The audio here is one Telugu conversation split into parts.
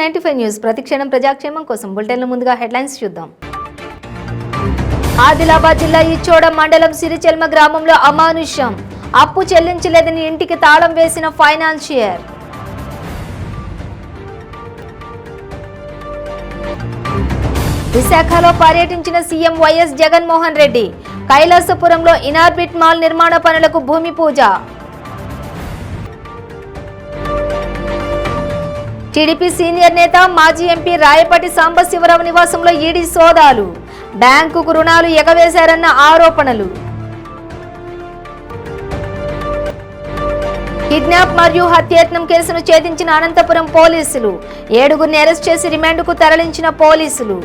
95 న్యూస్ ప్రతిక్షణం ప్రజాక్షేమం కోసం బులెటిన్ల ముందుగా హెడ్లైన్స్ చూద్దాం. ఆదిలాబాద్ జిల్లా ఇచ్చోడ మండలం సిరిచెల్మ గ్రామంలో అమానుష్యం. అప్పు చెల్లించలేదని ఇంటికి తాళం వేసిన ఫైనాన్షియర్. విశాఖలో పర్యటించిన సీఎం వైఎస్ జగన్మోహన్ రెడ్డి. కైలాసపురంలో ఇనార్బిట్ మాల్ నిర్మాణ పనులకు భూమి పూజ. టీడీపీ సీనియర్ నేత మాజీ ఎంపీ రాయపాటి సాంబశివరావు నివాసంలో ఈడీ సోదాలు. బ్యాంకుకు రుణాలు ఎగవేశారన్న ఆరోపణలు. కిడ్నాప్ మరియు హత్యాయత్నం కేసును ఛేదించిన అనంతపురం పోలీసులు. 7గురిని అరెస్ట్ చేసి రిమాండ్కు తరలించిన పోలీసులు.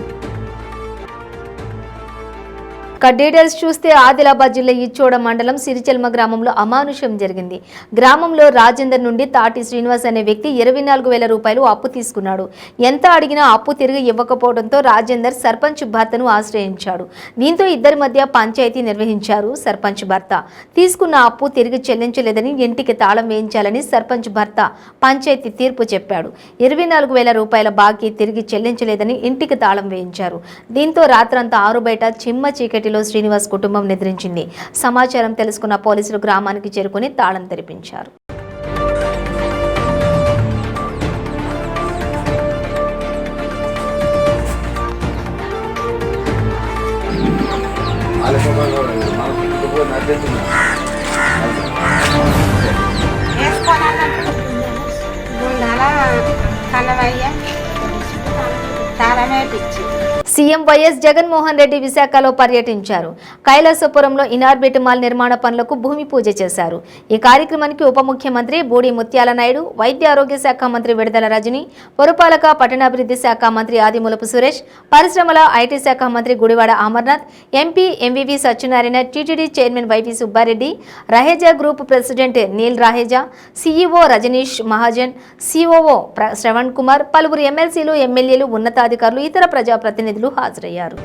డీటెయిల్స్ చూస్తే ఆదిలాబాద్ జిల్లా ఇచ్చోడ మండలం సిరిచెల్మ గ్రామంలో అమానుషం జరిగింది. గ్రామంలో రాజేందర్ నుండి తాటి శ్రీనివాస్ అనే వ్యక్తి 24,000 రూపాయలు అప్పు తీసుకున్నాడు. ఎంత అడిగినా అప్పు తిరిగి ఇవ్వకపోవడంతో రాజేందర్ సర్పంచ్ భర్తను ఆశ్రయించాడు. దీంతో ఇద్దరి మధ్య పంచాయతీ నిర్వహించారు. సర్పంచ్ భర్త తీసుకున్న అప్పు తిరిగి చెల్లించలేదని ఇంటికి తాళం వేయించాలని సర్పంచ్ భర్త పంచాయతీ తీర్పు చెప్పాడు. 24,000 రూపాయల బాకీ తిరిగి చెల్లించలేదని ఇంటికి తాళం వేయించారు. దీంతో రాత్రంతా ఆరు బయట చిమ్మ చీకటిలో శ్రీనివాస్ కుటుంబం నిద్రించింది. సమాచారం తెలుసుకున్న పోలీసులు గ్రామానికి చేరుకుని తాళం తెరిపించారు. సీఎం వైఎస్ జగన్మోహన్ రెడ్డి విశాఖలో పర్యటించారు. కైలాసపురంలో ఇనార్బిట్ మాల్ నిర్మాణ పనులకు భూమి పూజ చేశారు. ఈ కార్యక్రమానికి ఉప ముఖ్యమంత్రి బూడి ముత్యాల నాయుడు, వైద్య ఆరోగ్య శాఖ మంత్రి విడుదల రజని, పురపాలక పట్టణాభివృద్ధి శాఖ మంత్రి ఆదిమూలపు సురేష్, పరిశ్రమల ఐటీ శాఖ మంత్రి Gudivada Amarnath, MP MVV Satyanarayana, TTD chairman YV Subbareddy, Raheja group president Neel Raheja, CEO Rajneesh Mahajan, COO Shravan Kumar, పలువురు ఎమ్మెల్సీలు, ఎమ్మెల్యేలు, ఉన్నతాధికారులు, ఇతర ప్రజాప్రతినిధులు హాజరయ్యారు.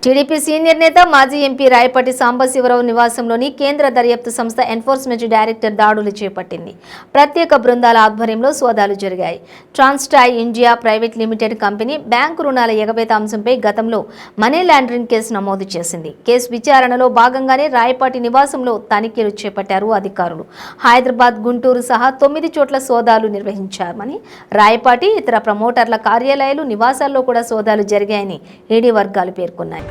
టీడీపీ సీనియర్ నేత మాజీ ఎంపీ రాయపాటి సాంబశివరావు నివాసంలోని కేంద్ర దర్యాప్తు సంస్థ ఎన్ఫోర్స్మెంట్ డైరెక్టర్ దాడులు చేపట్టింది. ప్రత్యేక బృందాల ఆధ్వర్యంలో సోదాలు జరిగాయి. Transstroy India private limited company bank రుణాల ఎగవేత అంశంపై గతంలో మనీ లాండరింగ్ కేసు నమోదు చేసింది. కేసు విచారణలో భాగంగానే రాయపాటి నివాసంలో తనిఖీలు చేపట్టారు అధికారులు. హైదరాబాద్, గుంటూరు సహా 9 చోట్ల సోదాలు నిర్వహించామని, రాయపాటి ఇతర ప్రమోటర్ల కార్యాలయాలు, నివాసాల్లో కూడా సోదాలు జరిగాయని ఈడీ వర్గాలు పేర్కొన్నాయి.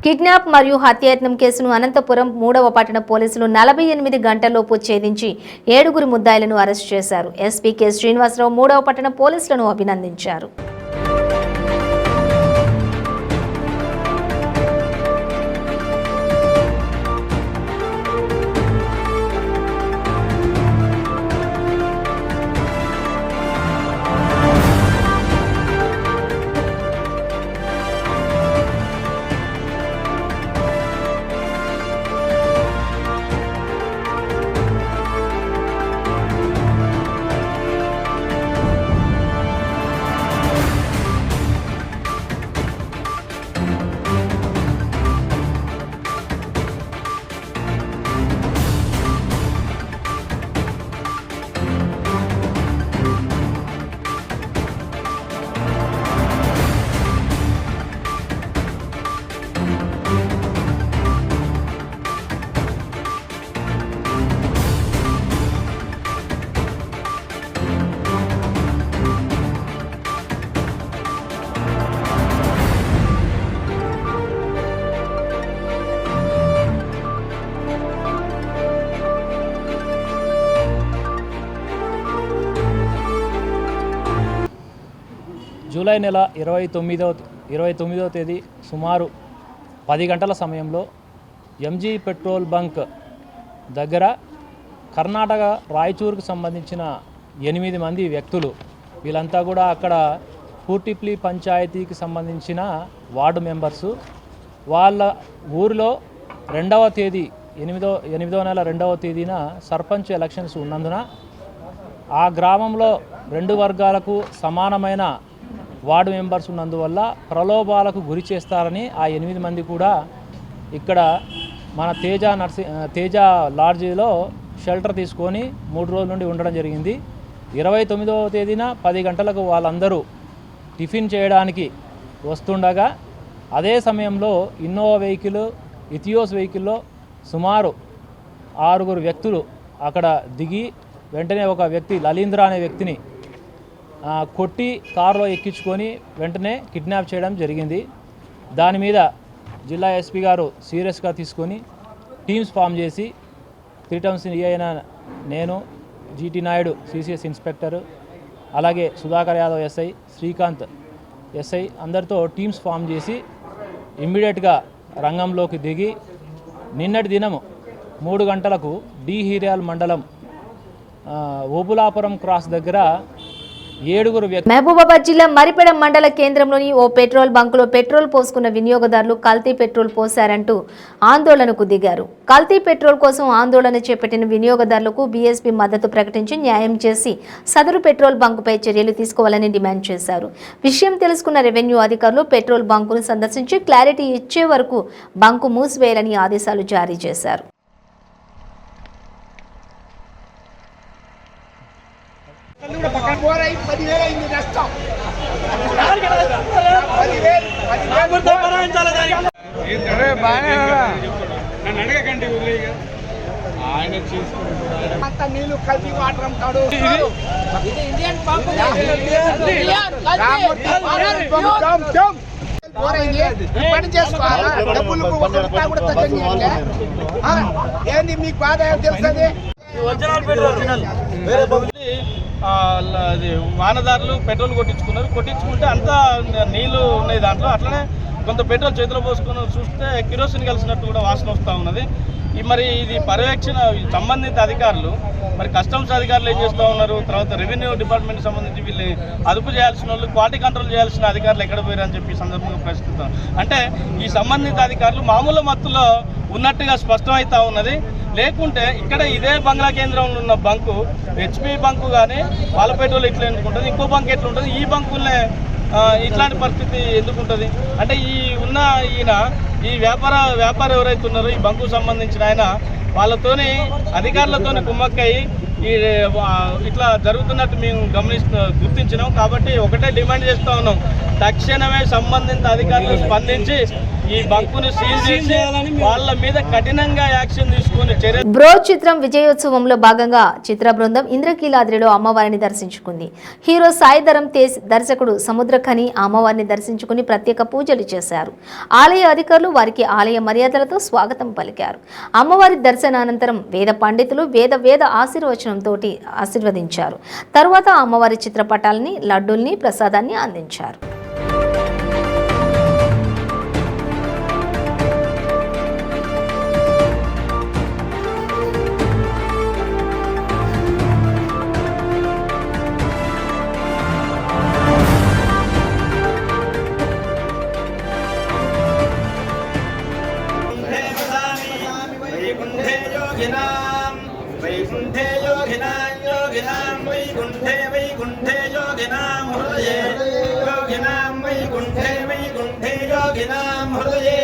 కిడ్నాప్ మరియు హత్యాయత్నం కేసును అనంతపురం 3వ పట్టణ పోలీసులు 48 గంటల్లోపు ఛేదించి 7 ముద్దాయిలను అరెస్టు చేశారు. ఎస్పీ కె శ్రీనివాసరావు 3వ పట్టణ పోలీసులను అభినందించారు. జూలై నెల 29వ తేదీ సుమారు 10 గంటల సమయంలో ఎంజీ పెట్రోల్ బంక్ దగ్గర కర్ణాటక రాయచూరుకు సంబంధించిన 8 మంది వ్యక్తులు, వీళ్ళంతా కూడా అక్కడ పూర్టిప్లి పంచాయతీకి సంబంధించిన వార్డు మెంబర్సు. వాళ్ళ ఊరిలో 2వ తేదీ 8వ నెల 2వ తేదీన సర్పంచ్ ఎలక్షన్స్ ఉన్నందున ఆ గ్రామంలో 2 వర్గాలకు సమానమైన వార్డు మెంబర్స్ ఉన్నందువల్ల ప్రలోభాలకు గురి చేస్తారని ఆ 8 మంది కూడా ఇక్కడ మన తేజ లాడ్జీలో షెల్టర్ తీసుకొని 3 రోజుల నుండి ఉండడం జరిగింది. 29వ తేదీన 10 గంటలకు వాళ్ళందరూ టిఫిన్ చేయడానికి వస్తుండగా అదే సమయంలో ఇన్నోవా వెహికల్, ఇథియోస్ వెహికల్లో సుమారు 6 వ్యక్తులు అక్కడ దిగి వెంటనే ఒక వ్యక్తి లలీంద్ర అనే వ్యక్తిని కొట్టి కారులో ఎక్కించుకొని వెంటనే కిడ్నాప్ చేయడం జరిగింది. దాని మీద జిల్లా ఎస్పీ గారు సీరియస్గా తీసుకొని టీమ్స్ ఫామ్ చేసి 3 టౌన్స్ అయిన నేను, జీటీ నాయుడు సిసిఎస్ ఇన్స్పెక్టర్, అలాగే సుధాకర్ యాదవ్ ఎస్ఐ, శ్రీకాంత్ ఎస్ఐ అందరితో టీమ్స్ ఫామ్ చేసి ఇమ్మీడియట్గా రంగంలోకి దిగి నిన్నటి దినము 3 గంటలకు డి హీర్యాల్ మండలం ఓబులాపురం క్రాస్ దగ్గర 7 వ్యక్తులు. మహబూబాబాద్ జిల్లా మరిపెడ మండల కేంద్రంలోని ఓ పెట్రోల్ బంకులో పెట్రోల్ పోసుకున్న వినియోగదారులు కల్తీ పెట్రోల్ పోశారంటూ ఆందోళనకు దిగారు. కల్తీ పెట్రోల్ కోసం ఆందోళన చేపట్టిన వినియోగదారులకు బీఎస్పీ మద్దతు ప్రకటించి న్యాయం చేసి సదరు పెట్రోల్ బంకుపై చర్యలు తీసుకోవాలని డిమాండ్ చేశారు. విషయం తెలుసుకున్న రెవెన్యూ అధికారులు పెట్రోల్ బంకును సందర్శించి క్లారిటీ ఇచ్చే వరకు బంకు మూసివేయాలని ఆదేశాలు జారీ చేశారు. నీళ్ళు కలిపి వాటర్ అమ్ముతాడు. పని చేసుకోవాలా? డబ్బులకు 1 రూపాయి కూడా తగ్గని ఏంది మీకు బాధ తెలుస్తుంది? అది వాహనదారులు పెట్రోల్ కొట్టించుకుంటే అంతా నీళ్లు ఉన్నాయి దాంట్లో. అట్లనే కొంత పెట్రోల్ చేతిలో పోసుకొని చూస్తే కిరోసిన్ కలిసినట్టు కూడా వాసన వస్తూ ఉన్నది. మరి ఇది పర్యవేక్షణ సంబంధిత అధికారులు, మరి కస్టమ్స్ అధికారులు ఏం చేస్తూ ఉన్నారు, తర్వాత రెవెన్యూ డిపార్ట్మెంట్ సంబంధించి వీళ్ళు అదుపు చేయాల్సిన వాళ్ళు, క్వాలిటీ కంట్రోల్ చేయాల్సిన అధికారులు ఎక్కడ పోయారని చెప్పి సందర్భంగా ప్రశ్నిస్తాం. అంటే ఈ సంబంధిత అధికారులు మామూలు మత్తులో ఉన్నట్టుగా స్పష్టమవుతూ ఉన్నది. లేకుంటే ఇక్కడ ఇదే బంగ్లా కేంద్రంలో ఉన్న బంకు హెచ్పి బంకు కానీ వాళ్ళ పెట్రోల్ ఇట్లా ఎందుకుంటుంది, ఇంకో బంక్ ఎట్లా ఉంటుంది, ఈ బంకులనే ఇట్లాంటి పరిస్థితి ఎందుకు ఉంటుంది? అంటే ఈయన ఈ వ్యాపారం ఎవరైతే ఉన్నారో ఈ బంకు సంబంధించిన ఆయన వాళ్ళతోని అధికారులతోని కుమ్మక్కయి ఇట్లా జరుగుతున్నట్టు మేము గుర్తించినాం. కాబట్టి ఒకటే డిమాండ్ చేస్తూ ఉన్నాం, తక్షణమే సంబంధిత అధికారులు స్పందించి ఈ బంకును సీల్ చేసి వాళ్ళ మీద కఠినంగా యాక్షన్ తీసుకుని చర్య. బ్రో చిత్రం విజయోత్సవంలో భాగంగా చిత్ర బృందం ఇంద్రకీలాద్రిలో అమ్మవారిని దర్శించుకుంది. హీరో సాయి ధరమ్ తేజ్, దర్శకుడు సముద్రఖని అమ్మవారిని దర్శించుకుని ప్రత్యేక పూజలు చేశారు. ఆలయ అధికారులు వారికి ఆలయ మర్యాదలతో స్వాగతం పలికారు. అమ్మవారి దర్శనానంతరం వేద పండితులు వేద ఆశీర్వచనంతో ఆశీర్వదించారు. తరువాత అమ్మవారి చిత్రపటాలని, లడ్డూల్ని, ప్రసాదాన్ని అందించారు. వైకుంఠే యోగినాం వైకుంఠే యోగినాం హృదయే యోగినాం వైకుంఠే యోగినాం హృదయే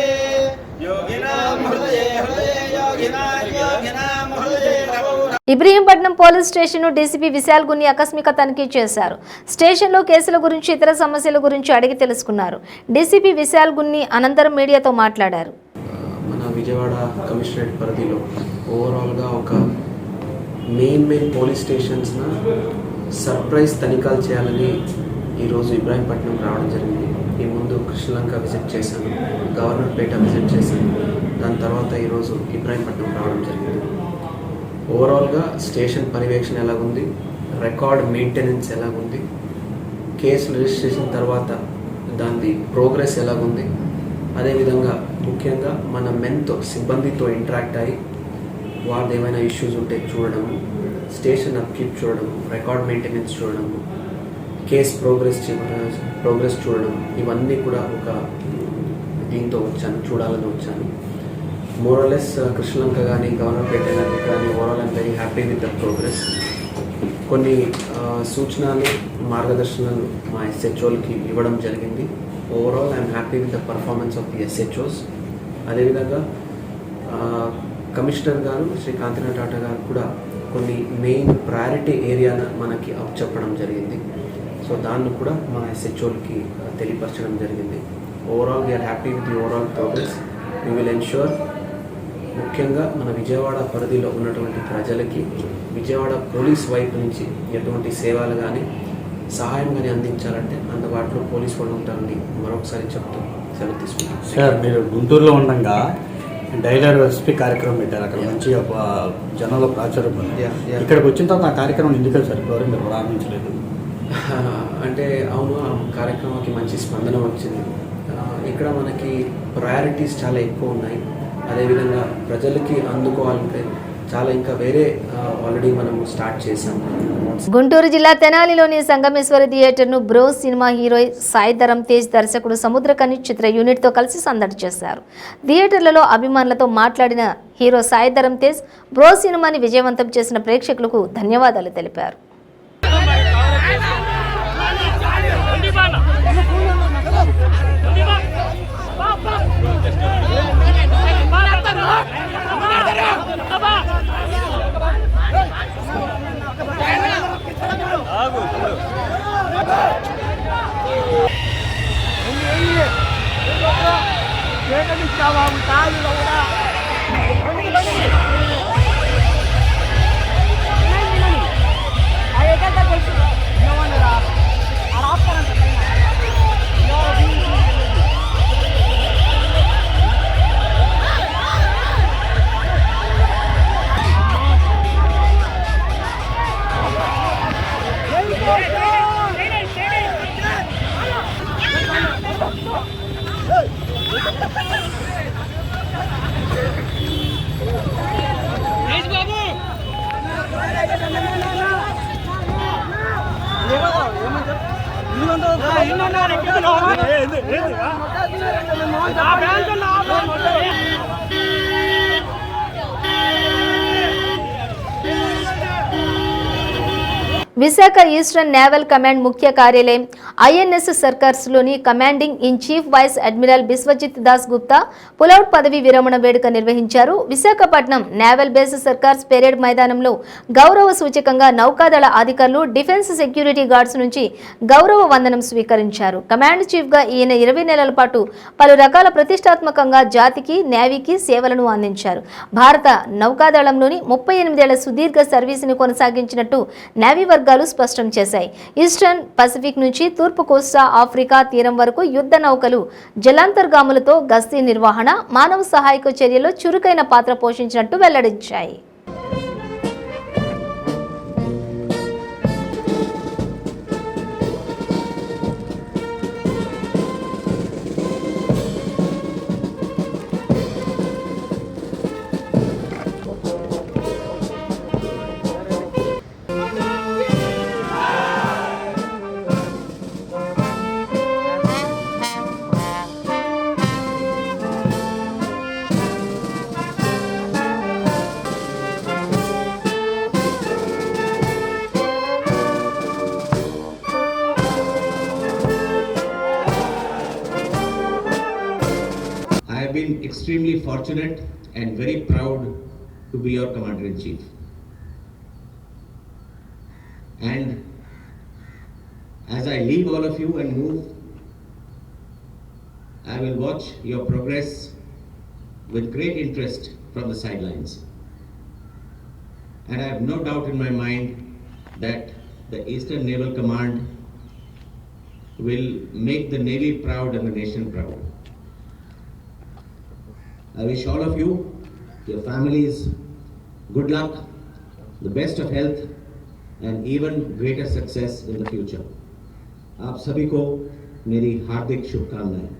యోగినాం హృదయే. ఇబ్రహీంపట్నం పోలీస్ స్టేషన్ను డీసీపీ విశాల్ గున్ని ఆకస్మిక తనిఖీ చేశారు. స్టేషన్లో కేసుల గురించి, ఇతర సమస్యల గురించి అడిగి తెలుసుకున్నారు. డీసీపీ విశాల్ గున్ని అనంతరం మీడియాతో మాట్లాడారు. మన విజయవాడ కమిషనరేట్ పరిధిలో ఓవరాల్గా ఒక మెయిన్ పోలీస్ స్టేషన్స్న సర్ప్రైజ్ తనిఖీలు చేయాలని ఈరోజు ఇబ్రహీంపట్నం రావడం జరిగింది. ఈ ముందు కృష్ణలంక విజిట్ చేశాను, గవర్నర్పేట విజిట్ చేశాను, దాని తర్వాత ఈరోజు ఇబ్రహీంపట్నం రావడం జరిగింది. ఓవరాల్గా స్టేషన్ పర్యవేక్షణ ఎలాగుంది, రికార్డ్ మెయింటెనెన్స్ ఎలాగుంది, కేసు రిజిస్ట్రేషన్ తర్వాత దాని ప్రోగ్రెస్ ఎలాగుంది, అదేవిధంగా ముఖ్యంగా మన మెన్తో సిబ్బందితో ఇంటరాక్ట్ అయ్యి వాళ్ళది ఏమైనా ఇష్యూస్ ఉంటే చూడడము, స్టేషన్ అప్కీప్ చూడడము, రికార్డ్ మెయింటెనెన్స్ చూడడము, కేస్ ప్రోగ్రెస్ చూడడం, ఇవన్నీ కూడా ఒక దీంతో వచ్చాను, చూడాలని వచ్చాను. మోరలెస్ కృష్ణలంక కానీ గవర్నర్పేట కానీ overall I'm very happy with the progress. కొన్ని సూచనలు, మార్గదర్శనాలు మా ఎస్హెచ్ఓలకి ఇవ్వడం జరిగింది. Overall I'm happy with the performance of the SHOs. అదేవిధంగా కమిషనర్ గారు శ్రీ కాంతినాథ్ టాటా గారు కూడా కొన్ని మెయిన్ ప్రయారిటీ ఏరియాను మనకి చెప్పడం జరిగింది. సో దాన్ని కూడా మా ఎస్హెచ్ఓలకి తెలియపరచడం జరిగింది. Overall we are happy with the overall progress. We will ensure ముఖ్యంగా మన విజయవాడ పరిధిలో ఉన్నటువంటి ప్రజలకి విజయవాడ పోలీస్ వైపు నుంచి ఎటువంటి సేవలు కానీ సహాయం కానీ అందించాలంటే అందుబాటులో పోలీస్ వాళ్ళు ఉంటారని మరొకసారి చెప్తూ సెలవు తీసుకుంటాం. సార్, మీరు గుంటూరులో ఉండగా డైలర్ ఎస్పీ కార్యక్రమం పెట్టారు. అక్కడ మంచిగా జనంలో ప్రాచుర్యం ఉంది. ఇక్కడికి వచ్చిన తర్వాత ఆ కార్యక్రమం ఎందుకు సార్ ఇప్పటివరకు మీరు ప్రారంభించలేదు? అంటే అవును, ఆ కార్యక్రమానికి మంచి స్పందన వచ్చింది. ఇక్కడ మనకి ప్రయారిటీస్ చాలా ఎక్కువ ఉన్నాయి. అదేవిధంగా ప్రజలకి అందుకోవాలంటే చాలా ఇంకా వేరే ఆల్రెడీ మనం స్టార్ట్ చేసాం. గుంటూరు జిల్లా తెనాలిలోని సంగమేశ్వరి థియేటర్ను Bro cinema hero Sai Dharam Tej, దర్శకుడు సముద్రఖని చిత్ర యూనిట్తో కలిసి సందడి చేశారు. థియేటర్లలో అభిమానులతో మాట్లాడిన హీరో సాయి ధరమ్ తేజ్ బ్రో సినిమాని విజయవంతం చేసిన ప్రేక్షకులకు ధన్యవాదాలు తెలిపారు. విశాఖ ఈస్టర్న్ నేవల్ కమాండ్ ముఖ్య కార్యాలయం ఐఎన్ఎస్ సర్కార్స్లోని commanding in chief vice admiral Biswajit Das Gupta పులౌట్ పదవి విరమణ వేడుక నిర్వహించారు. Visakhapatnam naval base Circars parade మైదానంలో గౌరవ సూచకంగా నౌకాదళ అధికారులు డిఫెన్స్ సెక్యూరిటీ గార్డ్స్ నుంచి గౌరవ వందనం స్వీకరించారు. కమాండ్ చీఫ్గా ఈయన 20 నెలల పాటు పలు రకాల ప్రతిష్టాత్మకంగా జాతికి నేవీకి సేవలను అందించారు. భారత నౌకాదళంలోని 38 ఏళ్ల సుదీర్ఘ సర్వీసుని కొనసాగించినట్టు నేవీ వర్గాలు స్పష్టం చేశాయి. ఈస్టర్న్ పసిఫిక్ నుంచి తూర్పు కోస్తా ఆఫ్రికా తీరం వరకు యుద్ధ నౌకలు జలాంతర్గాములతో గస్తీ నిర్వహణ, మానవ సహాయక చర్యలో చురుకైన పాత్ర పోషించినట్టు వెల్లడించాయి. I have been extremely fortunate and very proud to be your Commander-in-Chief. And as I leave all of you and move, I will watch your progress with great interest from the sidelines. And I have no doubt in my mind that the Eastern Naval Command will make the Navy proud and the nation proud. I wish all of you, your families, good luck, the best of health and even greater success in the future. आप सभी को मेरी हार्दिक शुभकामनाएं।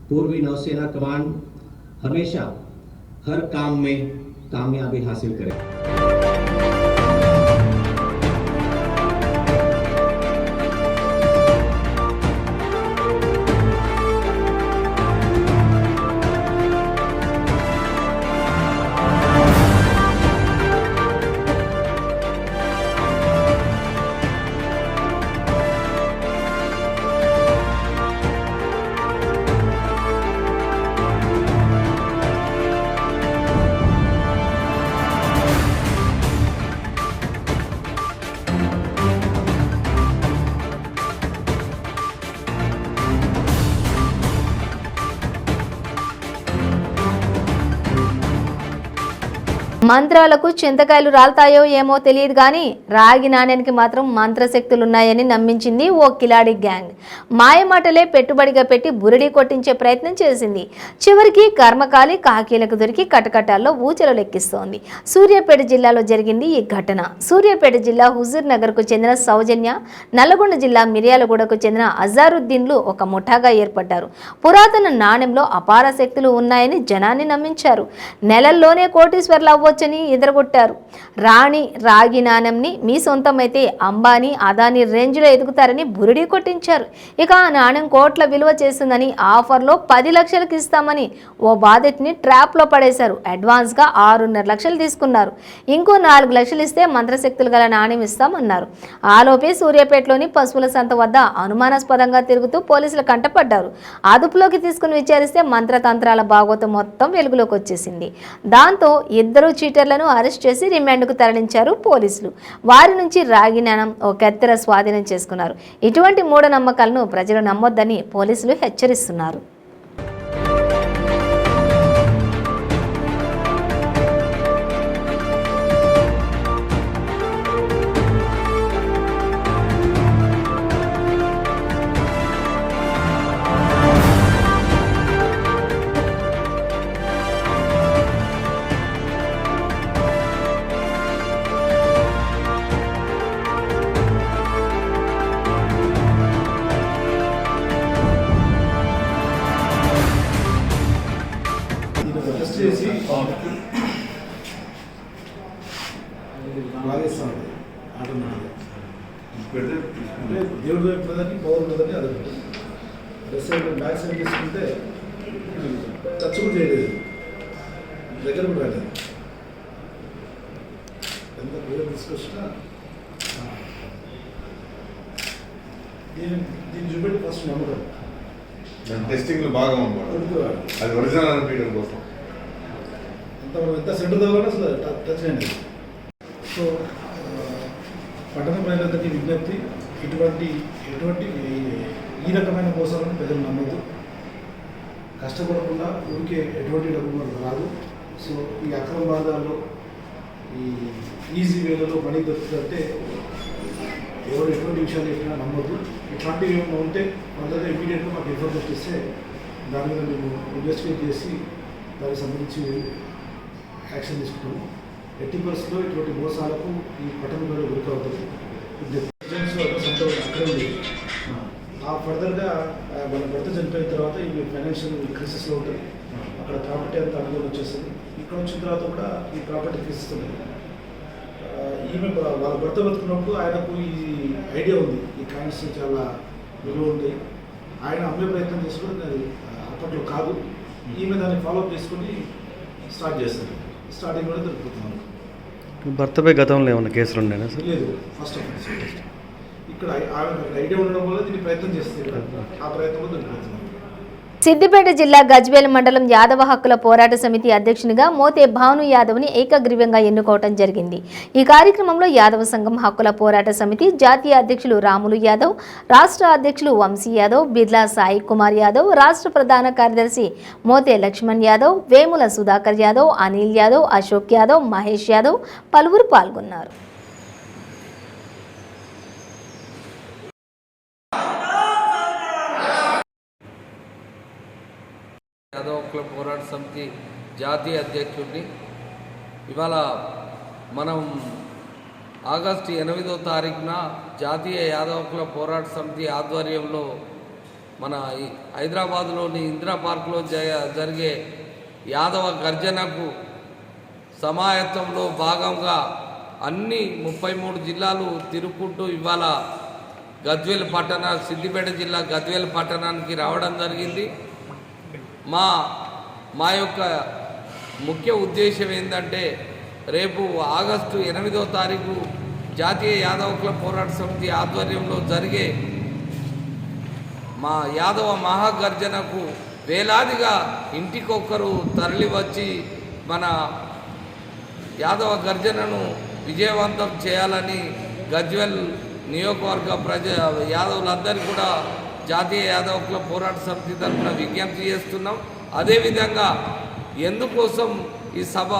पूर्वी नौसेना कमान हमेशा हर काम में कामयाबी हासिल करे। మంత్రాలకు చింతకాయలు రాల్తాయో ఏమో తెలియదు కానీ రాగి నాణ్యానికి మాత్రం మంత్రశక్తులున్నాయని నమ్మించింది ఓ కిలాడి గ్యాంగ్. మాయమాటలే పెట్టుబడిగా పెట్టి బురిడి కొట్టించే ప్రయత్నం చేసింది. చివరికి కర్మకాలి కాకీలకు దొరికి కటకటాల్లో ఊచలు లెక్కిస్తోంది. సూర్యాపేట జిల్లాలో జరిగింది ఈ ఘటన. సూర్యాపేట జిల్లా హుజూర్ నగర్కు చెందిన సౌజన్య, నల్లగొండ జిల్లా మిర్యాలగూడకు చెందిన అజారుద్దీన్లు ఒక ముఠాగా ఏర్పడ్డారు. పురాతన నాణ్యంలో అపార శక్తులు ఉన్నాయని జనాన్ని నమ్మించారు. నెలల్లోనే కోటీశ్వర్లు అవ్వొచ్చని ఎదురగొట్టారు. రాగి నాణ్యంని మీ సొంతమైతే అంబానీ, అదానీ రేంజ్లో ఎదుగుతారని బురిడి కొట్టించారు. ఇక ఆ నాణ్యం కోట్ల విలువ చేస్తుందని ఆఫర్లో 10 లక్షలకు ఇస్తామని ఓ బాధితుని ట్రాప్లో పడేశారు. అడ్వాన్స్గా 6.5 లక్షలు తీసుకున్నారు. ఇంకో 4 లక్షలు ఇస్తే మంత్రశక్తులు గల నాణ్యం ఇస్తామన్నారు. ఆలోపే సూర్యాపేటలోని పశువుల సంత వద్ద అనుమానాస్పదంగా తిరుగుతూ పోలీసులు కంటపడ్డారు. అదుపులోకి తీసుకుని విచారిస్తే మంత్రతంత్రాల భాగోతం మొత్తం వెలుగులోకి వచ్చేసింది. దాంతో ఇద్దరు చీటర్లను అరెస్ట్ చేసి రిమాండ్కు తరలించారు పోలీసులు. వారి నుంచి రాగి నాణం ఓ కత్తెర స్వాధీనం చేసుకున్నారు. ఇటువంటి మూఢనమ్మకాలను ప్రజలు నమ్మొద్దని పోలీసులు హెచ్చరిస్తున్నారు. దేవుడు ప్రధాని పవర్ ప్రధాని అది డ్రెస్ బ్యాక్ సైడ్ తీసుకుంటే టచ్ కూడా చేయలేదు, దగ్గర కూడా రాలేదు. ఎంత దూరం తీసుకొచ్చినా దీన్ని చూపెట్టి ఫస్ట్ నమ్ముతారు. టెస్టింగ్లు బాగా ఉంటుంది, అది ఒరిజినల్ అనిపించడం కోసం ఎంత సెంటర్ దగ్గర అసలు టచ్ అయింది. సో పట్టణ ప్రజలందరికీ విజ్ఞప్తి, ఎటువంటి ఈ రకమైన మోసాలను ప్రజలు నమ్మద్దు. కష్టపడకుండా ఊరికే ఎటువంటి డబ్బు రాదు. సో ఈ అక్రమ మార్గాల్లో ఈ ఈజీ వేలలో మనీ దొరుకుతుందంటే ఎవరు ఎటువంటి విషయాలు చెప్పినా నమ్మద్దు. ఇట్లాంటివి ఏమైనా ఉంటే మన దగ్గర ఇమీడియట్గా మాకు ఇన్ఫర్మేషన్ ఇస్తే దాని మీద మేము ఇన్వెస్టిగేట్ చేసి దానికి సంబంధించి యాక్షన్ తీసుకుంటాము. ఎట్టి పరిస్థితుల్లో ఇటువంటి మోసాలకు ఈ పట్టణంలో గురికవుతుంది. ఫర్దర్గా మన భర్త చనిపోయిన తర్వాత ఈ ఫైనాన్షియల్ క్రైసిస్లో ఉంటుంది. అక్కడ ప్రాపర్టీ అంతా అనుభవం వచ్చేస్తుంది. ఇక్కడ వచ్చిన తర్వాత కూడా ఈ ప్రాపర్టీ క్రైసిస్ ఉంటుంది. ఈమె వాళ్ళ భర్త బతుకున్నప్పుడు ఆయనకు ఈ ఐడియా ఉంది, ఈ కాయిన్స్ చాలా విలువ ఉంటాయి. ఆయన అమ్మే ప్రయత్నం చేసుకుని అది అప్పట్లో కాదు. ఈమె దాన్ని ఫాలోఅప్ చేసుకుని స్టార్ట్ చేస్తారు. స్టార్టింగ్ కూడా దొరుకుతున్నాను. భర్తపై గతంలో ఏమన్నా కేసులు ఉండేనా సార్? లేదు, ఫస్ట్ ఆఫ్ ఇక్కడ ఐడియా ఉండడం వల్ల దీన్ని ప్రయత్నం చేస్తే ఆ ప్రయత్నంలో దొరికిపోతున్నాను. సిద్దిపేట జిల్లా గజ్వేల్ మండలం యాదవ హక్కుల పోరాట సమితి అధ్యక్షునిగా మోతే భాను యాదవ్ని ఏకగ్రీవంగా ఎన్నుకోవడం జరిగింది. ఈ కార్యక్రమంలో యాదవ సంఘం హక్కుల పోరాట సమితి జాతీయ అధ్యక్షులు రాములు యాదవ్, రాష్ట్ర అధ్యక్షులు వంశీ యాదవ్, బిర్లా సాయి కుమార్ యాదవ్, రాష్ట్ర ప్రధాన కార్యదర్శి మోతే లక్ష్మణ్ యాదవ్, వేముల సుధాకర్ యాదవ్, అనిల్ యాదవ్, అశోక్ యాదవ్, మహేష్ యాదవ్ పలువురు పాల్గొన్నారు. యాదవ హక్కుల పోరాట సమితి జాతీయ అధ్యక్షుడిని. ఇవాళ మనం ఆగస్టు 8వ తారీఖున జాతీయ యాదవ హక్కుల పోరాట సమితి ఆధ్వర్యంలో మన హైదరాబాద్లోని ఇందిరా పార్కులో జరిగే యాదవ గర్జనకు సమాయత్తంలో భాగంగా అన్ని 33 జిల్లాలు తిరుగుకుంటూ ఇవాళ గజ్వేల్ సిద్దిపేట జిల్లా గజ్వేల్ పట్టణానికి రావడం జరిగింది. మా యొక్క ముఖ్య ఉద్దేశం ఏంటంటే రేపు ఆగస్టు 8వ తారీఖు జాతీయ యాదవ హక్కుల పోరాట సమితి ఆధ్వర్యంలో జరిగే మా యాదవ మహాగర్జనకు వేలాదిగా ఇంటికొక్కరు తరలివచ్చి మన యాదవ గర్జనను విజయవంతం చేయాలని గజ్వేల్ నియోజకవర్గ యాదవులందరికీ కూడా జాతీయ యాదవ హక్కుల పోరాట సమితి తరఫున విజ్ఞప్తి చేస్తున్నాం. అదేవిధంగా ఎందుకోసం ఈ సభ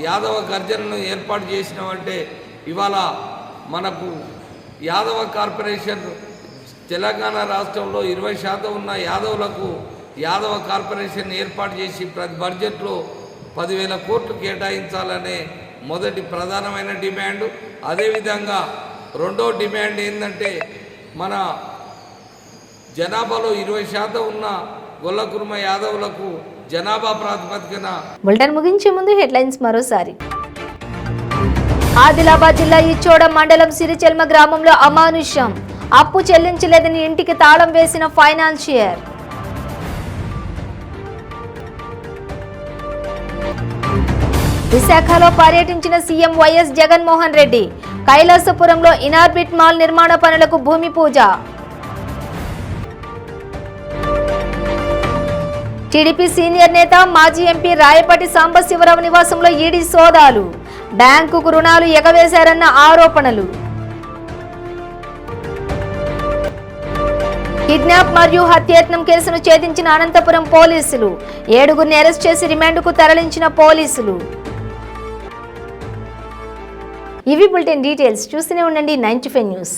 యాదవ గర్జనను ఏర్పాటు చేసినామంటే ఇవాళ మనకు యాదవ కార్పొరేషన్ తెలంగాణ రాష్ట్రంలో 20% ఉన్న యాదవులకు యాదవ కార్పొరేషన్ ఏర్పాటు చేసి ప్రతి బడ్జెట్లో 10,000 కోట్లు కేటాయించాలనే మొదటి ప్రధానమైన డిమాండ్. అదేవిధంగా రెండో డిమాండ్ ఏంటంటే మన జనాభాలో 20% ఉన్న గొల్లకుర్మ యాదవులకు జనాభా ప్రాతిపదికన. బులెటిన్ ముగించే ముందు హెడ్లైన్స్ మరోసారి. ఆదిలాబాద్ జిల్లా ఇచ్చోడ మండలం సిరిచెల్మ గ్రామంలో అమానుష్యం, అప్పు చెల్లించలేదని ఇంటికి తాళం వేసిన ఫైనాన్షియర్. విశాఖలో పర్యటించిన సీఎం వైఎస్ జగన్మోహన్ రెడ్డి, కైలాసపురంలో ఇనార్బిట్ మాల్ నిర్మాణ పనులకు భూమి పూజ. టీడీపీ సీనియర్ నేత మాజీ ఎంపీ రాయపాటి సాంబశివరావు నివాసంలో ఈడీ సోదాలు, బ్యాంకుకు రుణాలు ఎగవేశారన్న ఆరోపణలు. కిడ్నాప్ మరియు హత్యాయత్నం కేసును ఛేదించిన అనంతపురం పోలీసులు, 7గురిని అరెస్ట్ చేసి రిమాండ్కు తరలించిన పోలీసులు. ఇవి బులెటిన్ డీటెయిల్స్. చూస్తూనే ఉండండి 95 న్యూస్.